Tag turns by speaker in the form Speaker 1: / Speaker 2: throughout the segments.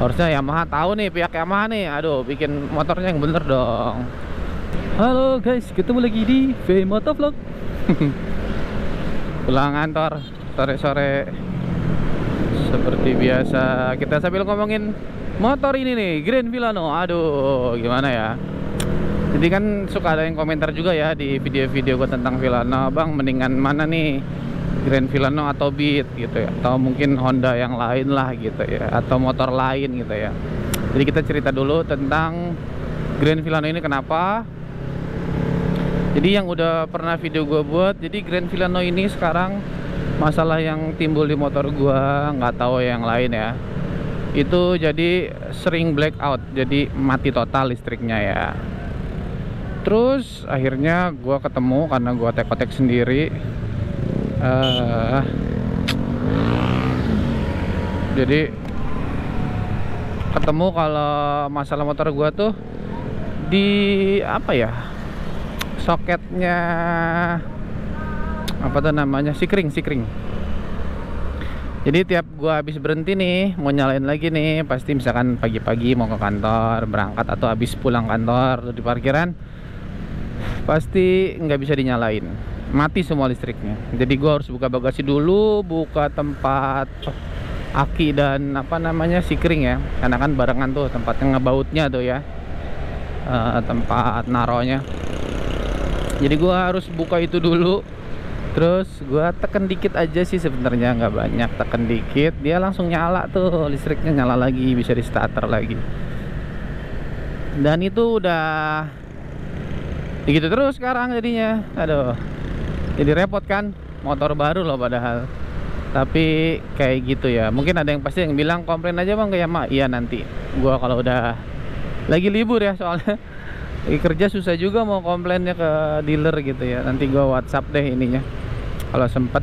Speaker 1: Harusnya Yamaha tahu nih, pihak Yamaha nih. Aduh, bikin motornya yang bener dong. Halo guys, ketemu lagi di V Motovlog. Pulang kantor sore-sore seperti biasa, kita sambil ngomongin motor ini nih, Grand Vilano. Aduh, gimana ya? Jadi kan suka ada yang komentar juga ya di video-video gue tentang Vilano, bang mendingan mana nih, Grand Vilano atau Beat gitu ya, atau mungkin Honda yang lain lah gitu ya, atau motor lain gitu ya. Jadi kita cerita dulu tentang Grand Vilano ini kenapa. Jadi yang udah pernah video gue buat, jadi Grand Vilano ini sekarang masalah yang timbul di motor gue, nggak tahu yang lain ya, itu jadi sering blackout, jadi mati total listriknya ya. Terus akhirnya gue ketemu karena gue tek-tek sendiri. Jadi ketemu kalau masalah motor gua tuh di apa ya, soketnya apa tuh namanya, sikring. Jadi tiap gua habis berhenti nih mau nyalain lagi nih, pasti misalkan pagi-pagi mau ke kantor berangkat atau habis pulang kantor di parkiran, pasti nggak bisa dinyalain, mati semua listriknya. Jadi gua harus buka bagasi dulu, buka tempat aki dan apa namanya, sikring ya, karena kan barengan tuh tempatnya ngebautnya tuh ya, tempat naronya. Jadi gua harus buka itu dulu, terus gua tekan dikit aja sih sebenarnya, nggak banyak, tekan dikit dia langsung nyala tuh, listriknya nyala lagi, bisa di starter lagi. Dan itu udah gitu terus sekarang jadinya. Aduh, jadi repot kan, motor baru loh padahal, tapi kayak gitu ya. Mungkin ada yang pasti yang bilang komplain aja bang ke Yamaha. Iya, nanti gua kalau udah lagi libur ya, soalnya lagi kerja susah juga mau komplainnya ke dealer gitu ya. Nanti gua WhatsApp deh ininya kalau sempet.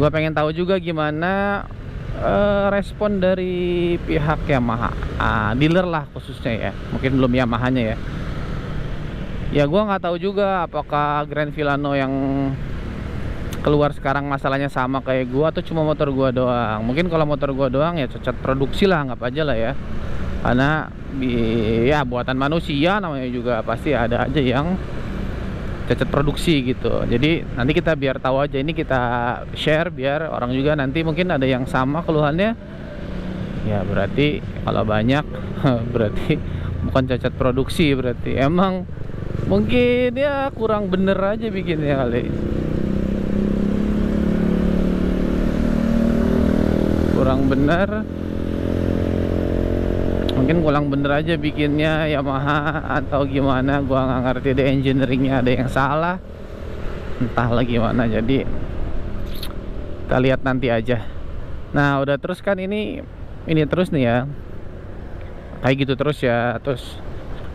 Speaker 1: Gua pengen tahu juga gimana respon dari pihak Yamaha, dealer lah khususnya ya, mungkin belum Yamahanya ya. Ya gua nggak tahu juga apakah Grand Vilano yang keluar sekarang masalahnya sama kayak gua atau cuma motor gua doang. Mungkin kalau motor gua doang ya cacat produksi lah, anggap aja lah ya, karena ya buatan manusia namanya juga, pasti ada aja yang cacat produksi gitu. Jadi nanti kita biar tahu aja, ini kita share biar orang juga nanti mungkin ada yang sama keluhannya. Ya berarti kalau banyak berarti bukan cacat produksi, berarti emang mungkin ya kurang bener aja bikinnya kali. Kurang bener, mungkin kurang bener aja bikinnya Yamaha atau gimana, gua nggak ngerti deh, engineeringnya ada yang salah, entahlah gimana. Jadi kita lihat nanti aja. Nah udah, terus kan ini terus nih ya, kayak gitu terus ya. Terus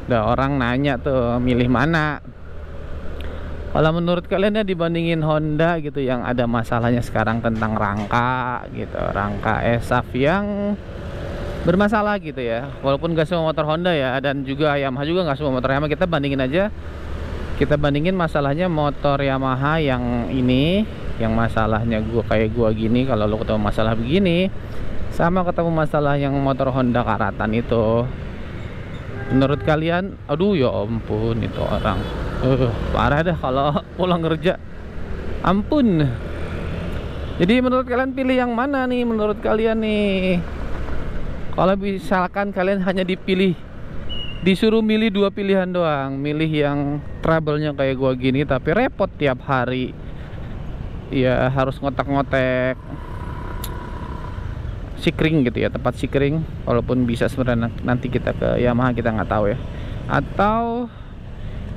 Speaker 1: udah orang nanya tuh milih mana. Kalau menurut kalian ya, dibandingin Honda gitu yang ada masalahnya sekarang tentang rangka gitu, rangka ESAF yang bermasalah gitu ya. Walaupun gak semua motor Honda ya, dan juga Yamaha juga gak semua motor Yamaha. Kita bandingin aja, kita bandingin masalahnya motor Yamaha yang ini, yang masalahnya kayak gua gini, kalau lo ketemu masalah begini, sama ketemu masalah yang motor Honda Karatan itu. Menurut kalian, aduh ya ampun, itu orang parah dah kalau pulang kerja, ampun. Jadi menurut kalian pilih yang mana nih, menurut kalian nih? Kalau misalkan kalian hanya disuruh milih dua pilihan doang, milih yang trouble-nya kayak gua gini tapi repot tiap hari ya, harus ngotak-ngotek sikring gitu ya, tempat sikring. Walaupun bisa sebenarnya nanti kita ke Yamaha, kita nggak tahu ya. Atau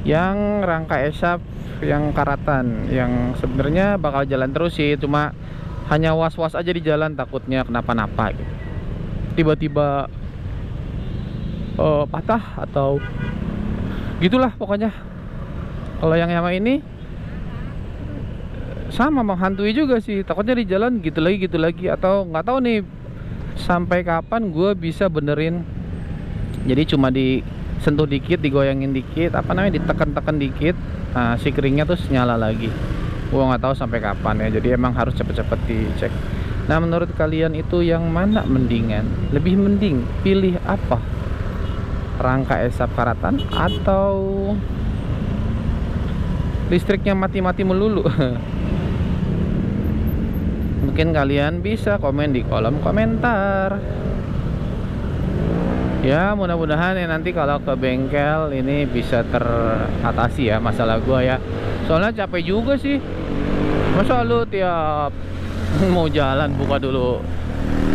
Speaker 1: yang rangka ESAF yang Karatan, yang sebenarnya bakal jalan terus sih, cuma hanya was-was aja di jalan, takutnya kenapa-napa gitu, tiba-tiba patah atau gitulah pokoknya. Kalau yang Yamaha ini sama, menghantui juga sih, takutnya di jalan gitu lagi, atau nggak tahu nih sampai kapan gue bisa benerin. Jadi cuma disentuh dikit, digoyangin dikit, apa namanya, ditekan-tekan dikit, nah sikringnya terus nyala lagi. Gue nggak tahu sampai kapan ya, jadi emang harus cepet-cepet dicek. Nah, menurut kalian itu yang mana mendingan? Lebih mending pilih apa? Rangka esap karatan atau listriknya mati-mati melulu? Mungkin kalian bisa komen di kolom komentar. Ya, mudah-mudahan ya nanti kalau ke bengkel ini bisa teratasi ya masalah gua ya. Soalnya capek juga sih. Masa lu tiap mau jalan buka dulu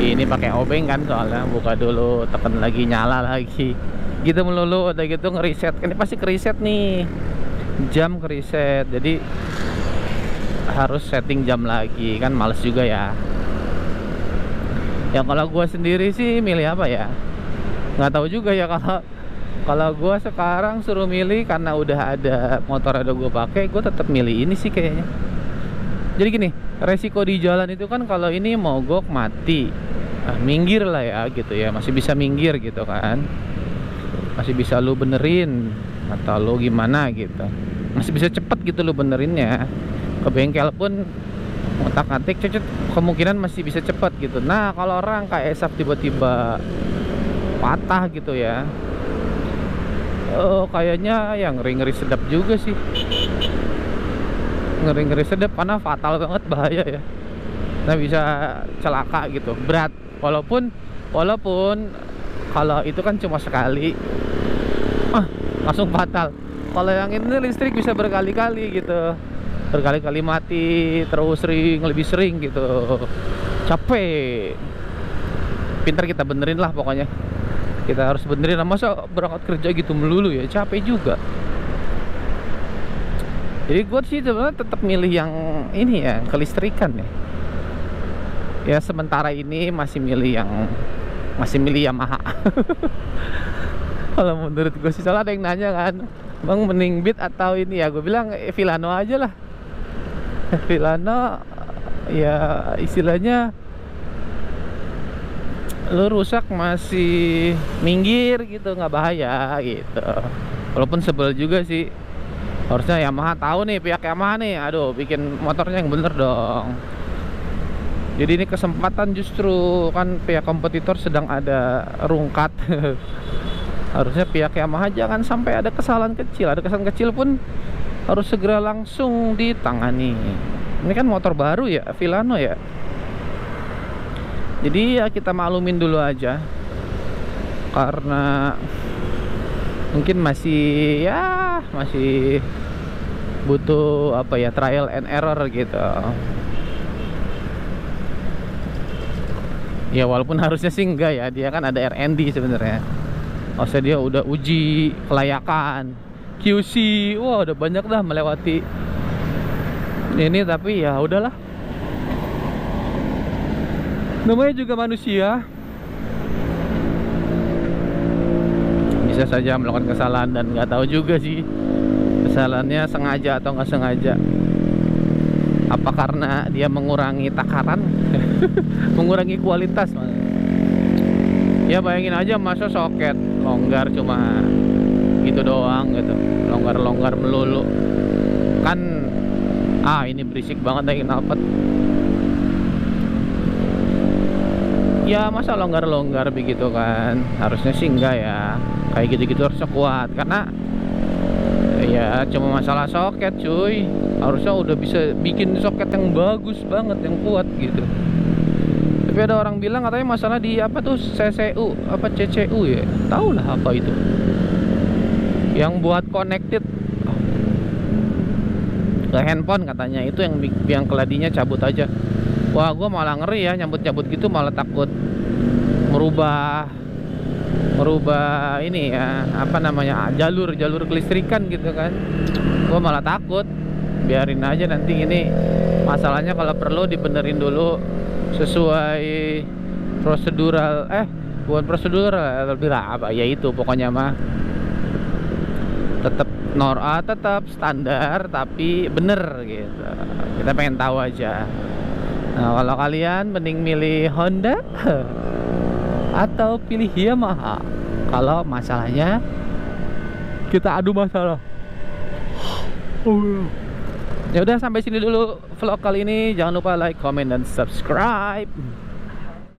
Speaker 1: ini pakai obeng kan, soalnya buka dulu tekan lagi nyala lagi gitu melulu, udah gitu ngeriset kan pasti keriset nih, jam keriset, jadi harus setting jam lagi kan, males juga ya. Ya kalau gua sendiri sih milih apa ya, nggak tahu juga ya. Kalau gua sekarang suruh milih, karena udah ada motor ada gua pakai, gua tetap milih ini sih kayaknya. Jadi gini, resiko di jalan itu kan kalau ini mogok mati, minggir lah ya gitu ya, masih bisa minggir gitu kan, masih bisa lu benerin atau lu gimana gitu, masih bisa cepet gitu lu benerinnya. Ke bengkel pun ngotak-ngatik cecet, kemungkinan masih bisa cepet gitu. Nah kalau orang kayak esap tiba-tiba patah gitu ya, kayaknya yang ngeri-ngeri sedap juga sih, ngeri-ngeri sedap karena fatal banget, bahaya ya. Nah bisa celaka gitu, berat. Walaupun kalau itu kan cuma sekali langsung fatal. Kalau yang ini listrik bisa berkali-kali gitu, berkali-kali mati terus, lebih sering gitu. Capek. Pintar kita benerin lah pokoknya. Kita harus benerin. Masa berangkat kerja gitu melulu ya, capek juga. Jadi gue sih sebenarnya tetap milih yang ini ya, kelistrikan ya. Ya sementara ini masih milih Yamaha. Kalau menurut gue sih, soalnya ada yang nanya kan, bang mending Beat atau ini ya, gue bilang Villano aja lah. Villano ya istilahnya lu rusak masih minggir gitu, nggak bahaya gitu. Walaupun sebel juga sih, harusnya Yamaha tahu nih, pihak Yamaha nih, aduh bikin motornya yang bener dong. Jadi ini kesempatan, justru kan pihak kompetitor sedang ada rungkat. Harusnya pihak Yamaha jangan sampai ada kesalahan kecil. Ada kesalahan kecil pun harus segera langsung ditangani. Ini kan motor baru ya, Villano ya. Jadi ya kita maklumin dulu aja, karena mungkin masih butuh apa ya, trial and error gitu. Ya walaupun harusnya sih enggak ya, dia kan ada R&D sebenarnya. Maksudnya dia udah uji kelayakan, QC, wah udah banyak dah melewati ini, tapi ya udahlah. Namanya juga manusia, bisa saja melakukan kesalahan dan nggak tahu juga sih kesalahannya sengaja atau nggak sengaja. Apa karena dia mengurangi takaran, mengurangi kualitas? Ya bayangin aja, masa soket longgar cuma gitu doang gitu, longgar melulu kan. Ini berisik banget deh knalpot. Ya masa longgar begitu kan, harusnya sih enggak ya. Kayak gitu-gitu harusnya kuat, karena ya cuma masalah soket cuy. Harusnya udah bisa bikin soket yang bagus banget, yang kuat gitu. Tapi ada orang bilang katanya masalah di apa tuh, CCU apa CCU ya, tahu lah apa itu, yang buat connected ke handphone katanya, itu yang keladinya cabut aja. Wah gue malah ngeri ya, nyambut gitu, malah takut merubah ini ya, apa namanya, jalur kelistrikan gitu kan. Gue malah takut. Biarin aja, nanti ini masalahnya kalau perlu dibenerin dulu sesuai prosedural, bukan prosedural, lebih apa ya, itu pokoknya mah tetap standar tapi bener gitu. Kita pengen tahu aja. Nah kalau kalian mending milih Honda atau pilih Yamaha kalau masalahnya kita adu masalah? Ya udah, sampai sini dulu vlog kali ini. Jangan lupa like, comment, dan subscribe.